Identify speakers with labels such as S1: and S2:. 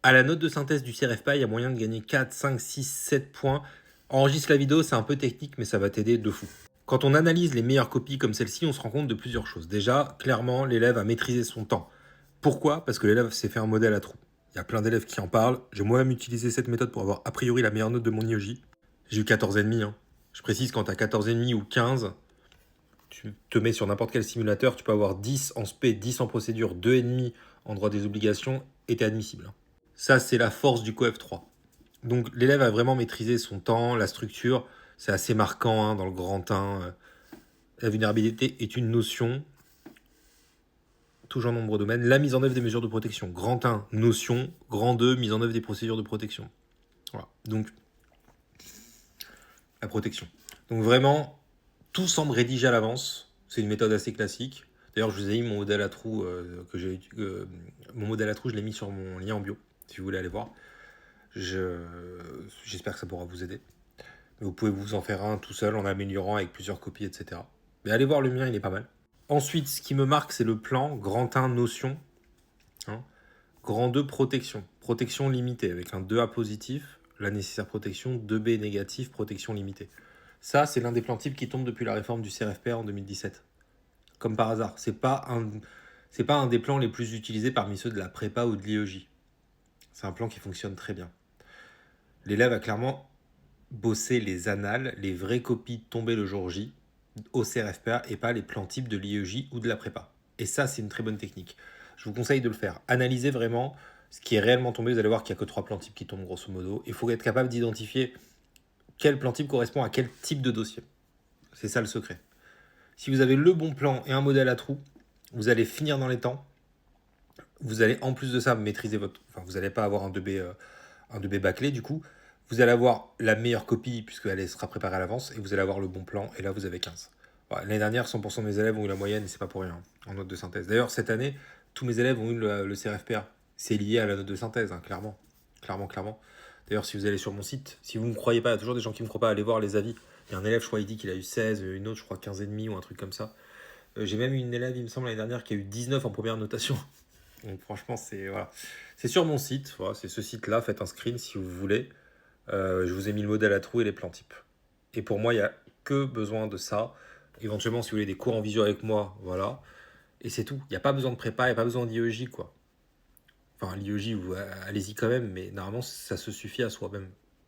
S1: À la note de synthèse du CRFPA, il y a moyen de gagner 4, 5, 6, 7 points. Enregistre la vidéo, c'est un peu technique, mais ça va t'aider de fou. Quand on analyse les meilleures copies comme celle-ci, on se rend compte de plusieurs choses. Déjà, clairement, l'élève a maîtrisé son temps. Pourquoi? Parce que l'élève s'est fait un modèle à trous. Il y a plein d'élèves qui en parlent. J'ai moi-même utilisé cette méthode pour avoir a priori la meilleure note de mon IEJ. J'ai eu 14,5. Hein. Je précise, quand tu as 14,5 ou 15, tu te mets sur n'importe quel simulateur, tu peux avoir 10 en spé, 10 en procédure, 2,5 en droit des obligations, et tu es admissible. Ça, c'est la force du COEF3. Donc l'élève a vraiment maîtrisé son temps, la structure, c'est assez marquant hein, dans le grand 1. La vulnérabilité est une notion, toujours en nombreux domaines. La mise en œuvre des mesures de protection. Grand 1, notion. Grand 2, mise en œuvre des procédures de protection. Voilà. Donc, la protection. Donc vraiment, tout semble rédigé à l'avance. C'est une méthode assez classique. D'ailleurs, je vous ai mis mon modèle à trous mon modèle à trous, je l'ai mis sur mon lien en bio, si vous voulez aller voir. J'espère que ça pourra vous aider. Mais vous pouvez vous en faire un tout seul en améliorant avec plusieurs copies, etc. Mais allez voir le mien, il est pas mal. Ensuite, ce qui me marque, c'est le plan grand 1 notion. Hein. Grand 2 protection. Protection limitée avec un 2A positif, la nécessaire protection, 2B négatif, protection limitée. Ça, c'est l'un des plans types qui tombe depuis la réforme du CRFPR en 2017. Comme par hasard. C'est pas un des plans les plus utilisés parmi ceux de la prépa ou de l'IEJ. C'est un plan qui fonctionne très bien. L'élève a clairement bossé les annales, les vraies copies tombées le jour J au CRFPA et pas les plans types de l'IEJ ou de la prépa. Et ça, c'est une très bonne technique. Je vous conseille de le faire. Analysez vraiment ce qui est réellement tombé. Vous allez voir qu'il n'y a que 3 plans types qui tombent grosso modo. Il faut être capable d'identifier quel plan type correspond à quel type de dossier. C'est ça le secret. Si vous avez le bon plan et un modèle à trous, vous allez finir dans les temps. Vous allez en plus de ça maîtriser votre... Enfin, vous n'allez pas avoir un 2B bâclé du coup. Vous allez avoir la meilleure copie puisqu'elle sera préparée à l'avance et vous allez avoir le bon plan et là vous avez 15. Voilà, l'année dernière, 100% de mes élèves ont eu la moyenne et c'est pas pour rien en note de synthèse. D'ailleurs, cette année, tous mes élèves ont eu le CRFPA. C'est lié à la note de synthèse, hein, clairement. Clairement. D'ailleurs, si vous allez sur mon site, si vous ne me croyez pas, il y a toujours des gens qui ne me croient pas, allez voir les avis. Il y a un élève, je crois, il dit qu'il a eu 16, une autre, je crois, 15,5 ou un truc comme ça. J'ai même eu une élève, il me semble, l'année dernière qui a eu 19 en première notation. Donc franchement, c'est voilà. C'est sur mon site, voilà, c'est ce site-là, faites un screen si vous voulez. Je vous ai mis le modèle à trous et les plans types. Et pour moi, il n'y a que besoin de ça. Éventuellement, si vous voulez des cours en visio avec moi, voilà. Et c'est tout. Il n'y a pas besoin de prépa, il n'y a pas besoin d'IEJ, quoi. Enfin, l'IEJ, allez-y quand même, mais normalement, ça se suffit à soi-même.